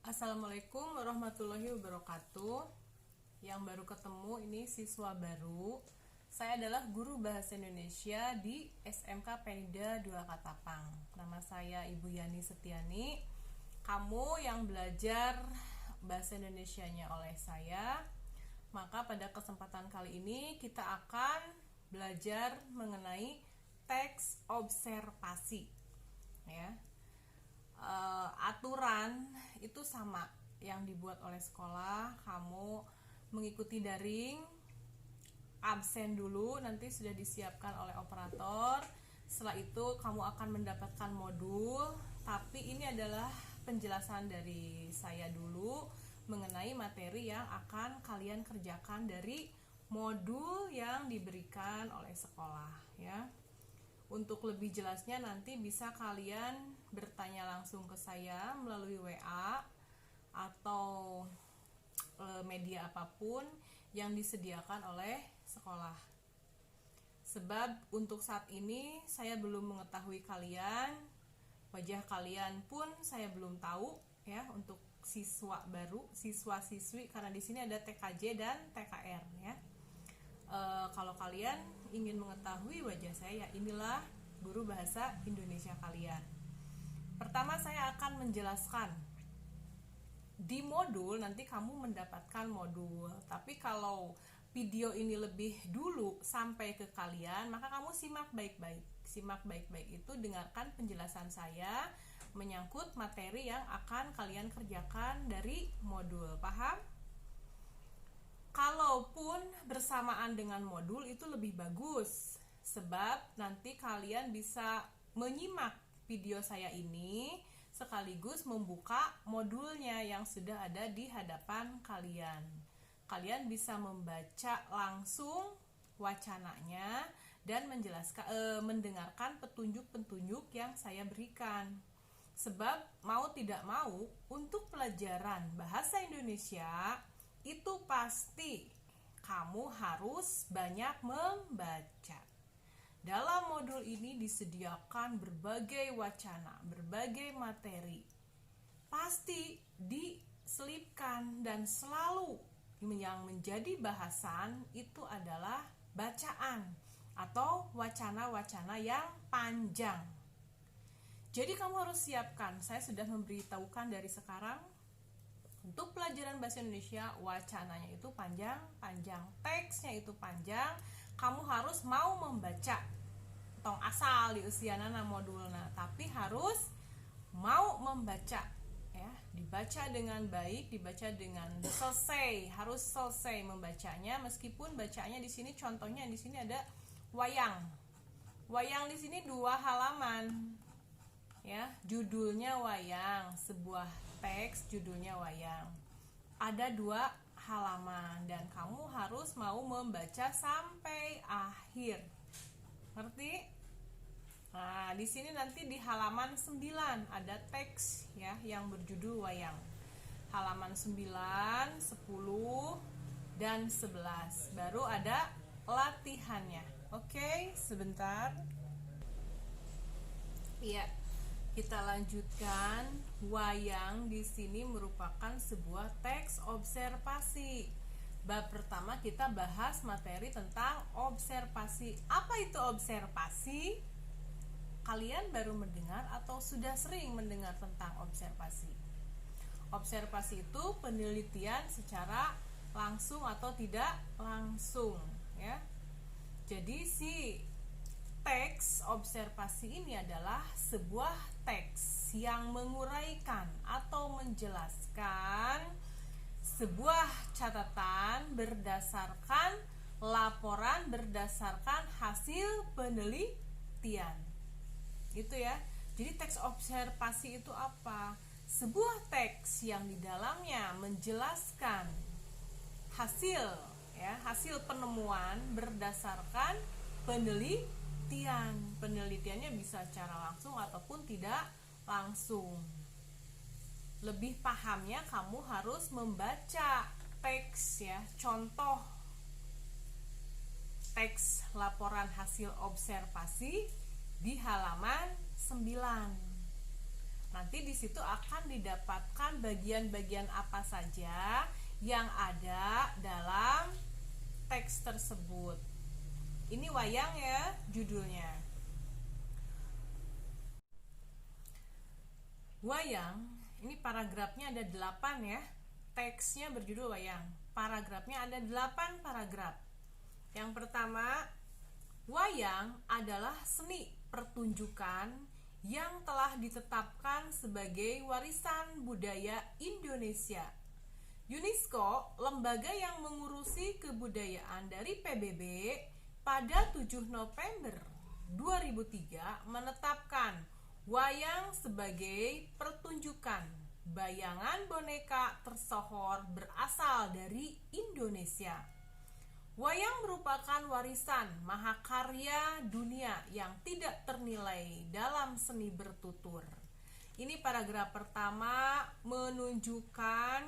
Assalamualaikum warahmatullahi wabarakatuh. Yang baru ketemu ini siswa baru. Saya adalah guru bahasa Indonesia di SMK Penida 2 Katapang. Nama saya Ibu Yani Setiani. Kamu yang belajar bahasa Indonesianya oleh saya. Maka pada kesempatan kali ini kita akan belajar mengenai teks observasi. Ya. Aturan itu sama yang dibuat oleh sekolah. Kamu mengikuti daring, absen dulu, nanti sudah disiapkan oleh operator. Setelah itu kamu akan mendapatkan modul. Tapi ini adalah penjelasan dari saya dulu mengenai materi yang akan kalian kerjakan dari modul yang diberikan oleh sekolah, ya. Untuk lebih jelasnya nanti bisa kalian bertanya langsung ke saya melalui WA atau media apapun yang disediakan oleh sekolah. Sebab untuk saat ini saya belum mengetahui kalian, wajah kalian pun saya belum tahu, ya, untuk siswa baru, siswa-siswi, karena di sini ada TKJ dan TKR, ya. Kalau kalian ingin mengetahui wajah saya, inilah guru bahasa Indonesia kalian. Pertama saya akan menjelaskan. Di modul nanti kamu mendapatkan modul. Tapi kalau video ini lebih dulu sampai ke kalian, maka kamu simak baik-baik. Simak baik-baik itu dengarkan penjelasan saya menyangkut materi yang akan kalian kerjakan dari modul. Paham? Kalaupun bersamaan dengan modul itu lebih bagus, sebab nanti kalian bisa menyimak video saya ini sekaligus membuka modulnya yang sudah ada di hadapan kalian. Kalian bisa membaca langsung wacananya dan mendengarkan petunjuk-petunjuk yang saya berikan. Sebab mau tidak mau untuk pelajaran bahasa Indonesia itu pasti kamu harus banyak membaca. Dalam modul ini disediakan berbagai wacana, berbagai materi. Pasti diselipkan dan selalu yang menjadi bahasan itu adalah bacaan atau wacana-wacana yang panjang. Jadi kamu harus siapkan, saya sudah memberitahukan dari sekarang. Untuk pelajaran bahasa Indonesia, wacananya itu panjang, teksnya itu panjang. Kamu harus mau membaca. Tong asal di usia nana modulna, tapi harus mau membaca, ya. Dibaca dengan baik, dibaca dengan selesai, harus selesai membacanya. Meskipun bacanya di sini contohnya di sini ada wayang. Wayang di sini 2 halaman. Ya, judulnya wayang, sebuah teks judulnya wayang. Ada 2 halaman dan kamu harus mau membaca sampai akhir. Ngerti? Nah, di sini nanti di halaman 9 ada teks, ya, yang berjudul wayang. Halaman 9, 10 dan 11 baru ada latihannya. Oke, sebentar. Iya. Kita lanjutkan. Wayang di sini merupakan sebuah teks observasi. Bab pertama kita bahas materi tentang observasi. Apa itu observasi? Kalian baru mendengar atau sudah sering mendengar tentang observasi? Observasi itu penelitian secara langsung atau tidak langsung, ya. Jadi si teks observasi ini adalah sebuah teks yang menguraikan atau menjelaskan sebuah catatan berdasarkan laporan berdasarkan hasil penelitian. Itu, ya. Jadi teks observasi itu apa? Sebuah teks yang di dalamnya menjelaskan hasil, ya, hasil penemuan berdasarkan penelitian. Penelitiannya bisa secara langsung ataupun tidak langsung. Lebih pahamnya kamu harus membaca teks, ya, contoh teks laporan hasil observasi di halaman 9. Nanti di situ akan didapatkan bagian-bagian apa saja yang ada dalam teks tersebut. Ini wayang ya judulnya. Wayang, ini paragrafnya ada 8 ya. Teksnya berjudul wayang. Paragrafnya ada 8 paragraf. Yang pertama, wayang adalah seni pertunjukan yang telah ditetapkan sebagai warisan budaya Indonesia. UNESCO, lembaga yang mengurusi kebudayaan dari PBB, pada 7 November 2003 menetapkan wayang sebagai pertunjukan bayangan boneka tersohor berasal dari Indonesia. Wayang merupakan warisan mahakarya dunia yang tidak ternilai dalam seni bertutur. Ini paragraf pertama menunjukkan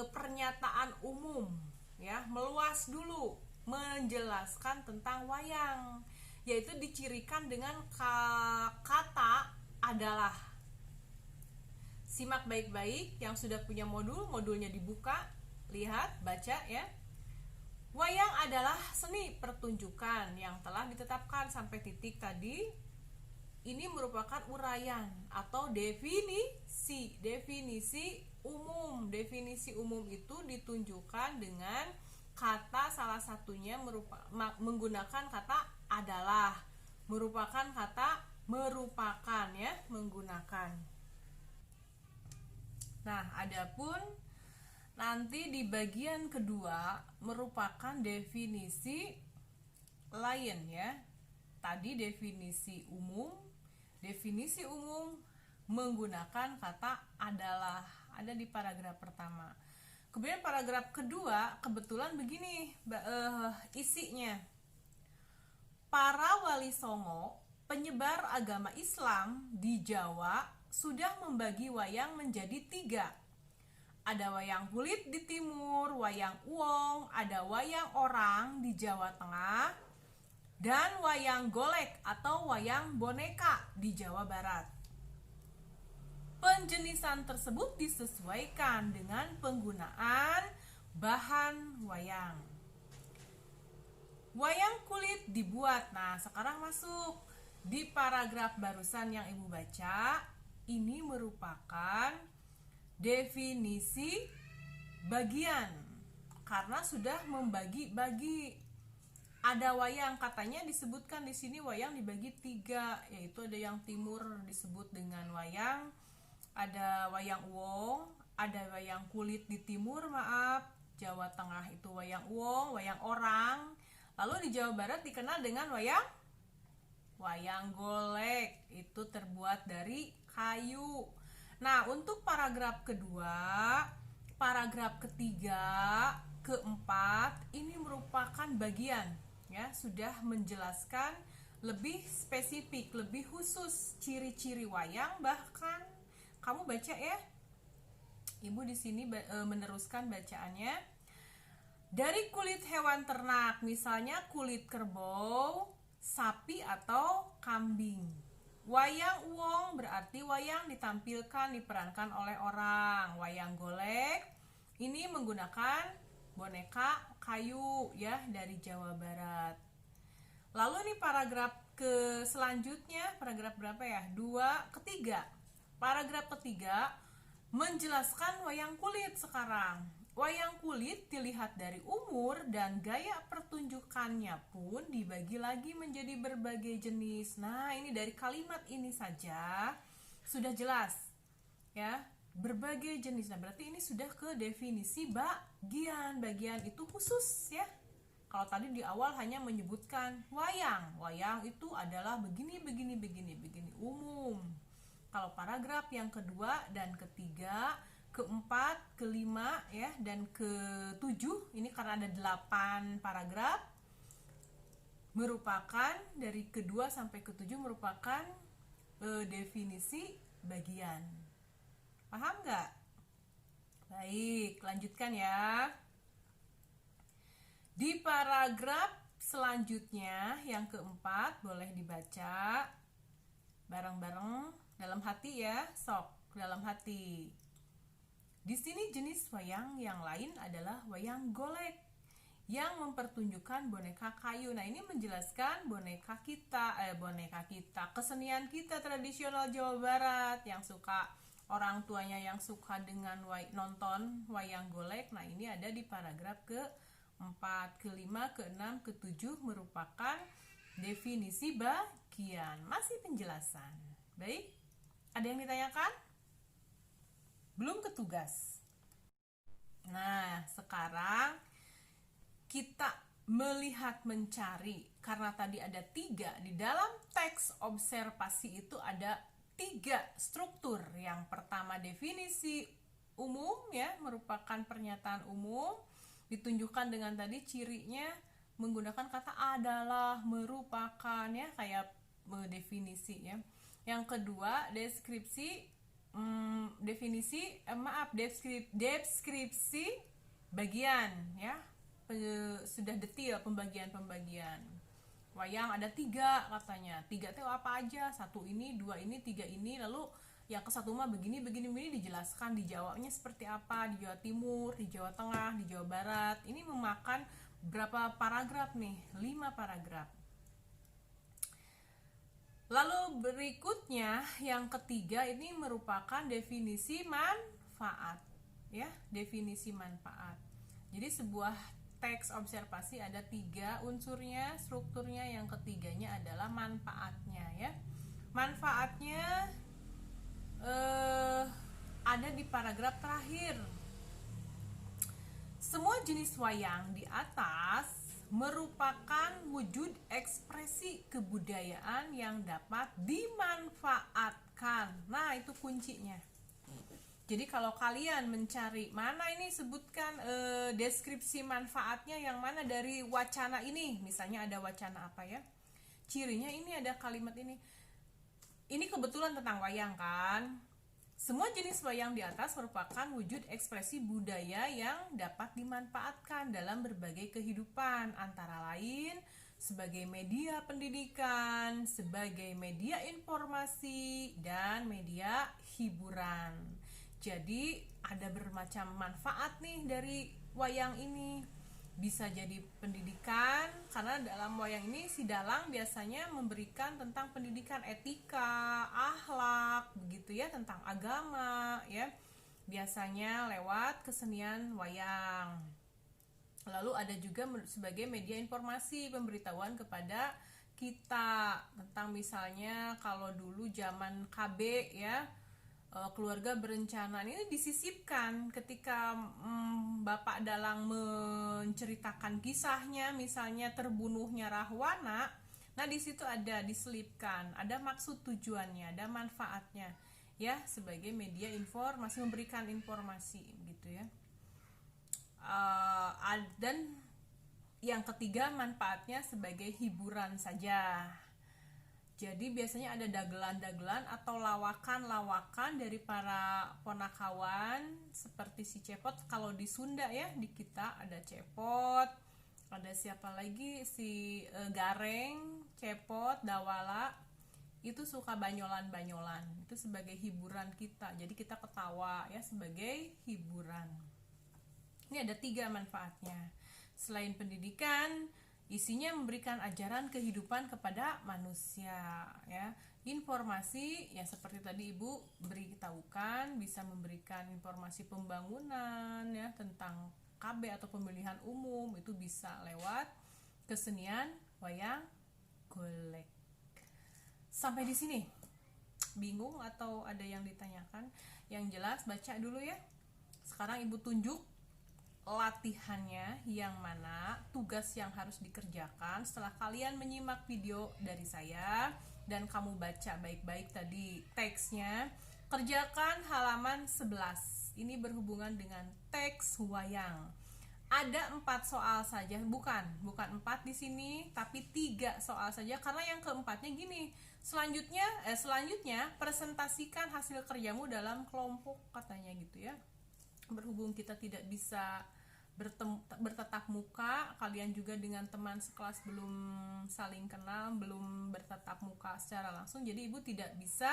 pernyataan umum ya, meluas dulu menjelaskan tentang wayang, yaitu dicirikan dengan kata adalah. Simak baik-baik, yang sudah punya modulnya dibuka, lihat, baca ya. Wayang adalah seni pertunjukan yang telah ditetapkan sampai titik tadi. Ini merupakan uraian atau definisi umum. Definisi umum itu ditunjukkan dengan kata, salah satunya menggunakan kata adalah, merupakan kata merupakan ya, menggunakan. Nah, adapun nanti di bagian kedua merupakan definisi lain ya. Tadi definisi umum menggunakan kata adalah, ada di paragraf pertama. Kemudian paragraf kedua kebetulan begini isinya. Para wali songo, penyebar agama Islam di Jawa, sudah membagi wayang menjadi 3. Ada wayang kulit di timur, wayang uwong, ada wayang orang di Jawa Tengah, dan wayang golek atau wayang boneka di Jawa Barat. Penjenisan tersebut disesuaikan dengan penggunaan bahan wayang. Wayang kulit dibuat. Nah, sekarang masuk di paragraf barusan yang Ibu baca. Ini merupakan definisi bagian, karena sudah membagi-bagi. Ada wayang, katanya disebutkan di sini wayang dibagi 3, yaitu ada yang timur disebut dengan wayang, ada wayang uwong, ada wayang kulit di timur, Jawa Tengah itu wayang uwong, wayang orang. Lalu di Jawa Barat dikenal dengan wayang golek, itu terbuat dari kayu. Nah, untuk paragraf kedua, paragraf ketiga, keempat, ini merupakan bagian ya, sudah menjelaskan lebih spesifik, lebih khusus ciri-ciri wayang. Bahkan kamu baca ya, Ibu di sini meneruskan bacaannya. Dari kulit hewan ternak, misalnya kulit kerbau, sapi atau kambing. Wayang uwong berarti wayang ditampilkan, diperankan oleh orang. Wayang golek ini menggunakan boneka kayu ya, dari Jawa Barat. Lalu nih paragraf selanjutnya, paragraf berapa ya? Ketiga. Paragraf ketiga menjelaskan wayang kulit sekarang. Wayang kulit dilihat dari umur dan gaya pertunjukannya pun dibagi lagi menjadi berbagai jenis. Nah, ini dari kalimat ini saja sudah jelas ya, berbagai jenis. Nah, berarti ini sudah ke definisi bagian itu khusus ya. Kalau tadi di awal hanya menyebutkan wayang itu adalah begini umum. Kalau paragraf yang kedua dan ketiga, keempat, kelima ya, dan ketujuh, ini karena ada 8 paragraf, merupakan dari kedua sampai ketujuh merupakan definisi bagian. Paham nggak? Baik, lanjutkan ya. Di paragraf selanjutnya yang keempat, boleh dibaca bareng-bareng. dalam hati ya, sok dalam hati. Di sini jenis wayang yang lain adalah wayang golek yang mempertunjukkan boneka kayu. Nah, ini menjelaskan boneka kita, kesenian kita tradisional Jawa Barat yang suka orang tuanya yang suka dengan nonton wayang golek. Nah, ini ada di paragraf ke-4, ke-5, ke-6, ke-7 merupakan definisi bagian. Masih penjelasan. Baik, ada yang ditanyakan? Belum ke tugas. Nah, sekarang kita melihat mencari, karena tadi ada 3 di dalam teks observasi itu ada 3 struktur. Yang pertama definisi umum ya, merupakan pernyataan umum, ditunjukkan dengan tadi cirinya menggunakan kata analah, merupakan ya, kayak definisi ya. Yang kedua deskripsi deskripsi bagian ya, sudah detail pembagian wayang ada 3 katanya. 3 itu apa aja? 1 ini, 2 ini, 3 ini, lalu yang ke-1 mah begini dijelaskan di Jawanya seperti apa, di Jawa Timur, di Jawa Tengah, di Jawa Barat. Ini memakan berapa paragraf nih? 5 paragraf. Lalu berikutnya yang ketiga ini merupakan definisi manfaat ya, definisi manfaat. Jadi sebuah teks observasi ada 3 unsurnya, strukturnya. Yang ketiganya adalah manfaatnya ya. Manfaatnya ada di paragraf terakhir. Semua jenis wayang di atas merupakan wujud ekspresi kebudayaan yang dapat dimanfaatkan. Nah, itu kuncinya. Jadi kalau kalian mencari mana ini, sebutkan deskripsi manfaatnya yang mana dari wacana ini. Misalnya ada wacana apa ya, cirinya ini ada kalimat ini. Ini kebetulan tentang wayang kan. Semua jenis wayang di atas merupakan wujud ekspresi budaya yang dapat dimanfaatkan dalam berbagai kehidupan, antara lain sebagai media pendidikan, sebagai media informasi, dan media hiburan. Jadi ada bermacam manfaat nih dari wayang ini. Bisa jadi pendidikan, karena dalam wayang ini si dalang biasanya memberikan tentang pendidikan etika, akhlak, begitu ya, tentang agama ya. Biasanya lewat kesenian wayang. Lalu ada juga sebagai media informasi, pemberitahuan kepada kita tentang misalnya kalau dulu zaman KB ya, keluarga berencana ini disisipkan ketika Bapak Dalang menceritakan kisahnya, misalnya terbunuhnya Rahwana. Nah, di situ ada diselipkan, ada maksud tujuannya, ada manfaatnya ya, sebagai media informasi, memberikan informasi gitu ya. Dan yang ketiga manfaatnya sebagai hiburan saja. Jadi biasanya ada dagelan-dagelan atau lawakan-lawakan dari para ponakawan seperti si Cepot. Kalau di Sunda ya, di kita ada Cepot, ada siapa lagi, si Gareng, Cepot, Dawala. Itu suka banyolan-banyolan. Itu sebagai hiburan kita. Jadi kita ketawa ya, sebagai hiburan. Ini ada 3 manfaatnya. Selain pendidikan, isinya memberikan ajaran kehidupan kepada manusia ya. Informasi ya, seperti tadi Ibu beritahukan, bisa memberikan informasi pembangunan ya, tentang KB atau pemilihan umum, itu bisa lewat kesenian wayang golek. Sampai di sini bingung atau ada yang ditanyakan? Yang jelas baca dulu ya. Sekarang Ibu tunjuk latihannya, yang mana tugas yang harus dikerjakan setelah kalian menyimak video dari saya dan kamu baca baik-baik tadi teksnya. Kerjakan halaman 11. Ini berhubungan dengan teks wayang. Ada 4 soal saja, bukan 4 di sini, tapi 3 soal saja, karena yang keempatnya gini. Selanjutnya presentasikan hasil kerjamu dalam kelompok katanya gitu ya. Berhubung kita tidak bisa bertatap muka, kalian juga dengan teman sekelas belum saling kenal, belum bertatap muka secara langsung, jadi Ibu tidak bisa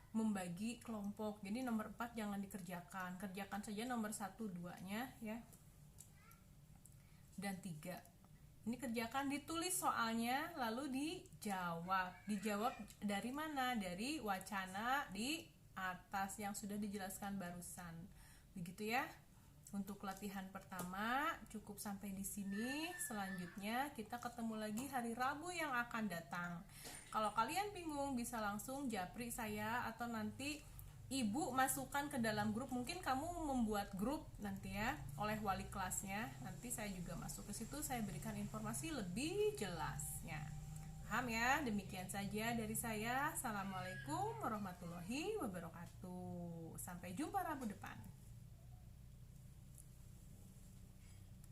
membagi kelompok. Jadi nomor 4 jangan dikerjakan, kerjakan saja nomor 1, 2-nya ya, dan 3. Ini kerjakan, ditulis soalnya lalu dijawab dari mana? Dari wacana di atas yang sudah dijelaskan barusan. Begitu ya. Untuk latihan pertama cukup sampai di sini. Selanjutnya kita ketemu lagi hari Rabu yang akan datang. Kalau kalian bingung bisa langsung japri saya atau nanti ibu masukkan ke dalam grup. Mungkin kamu membuat grup nanti ya oleh wali kelasnya. Nanti saya juga masuk ke situ, saya berikan informasi lebih jelasnya. Paham ya? Demikian saja dari saya. Assalamualaikum warahmatullahi wabarakatuh. Sampai jumpa Rabu depan.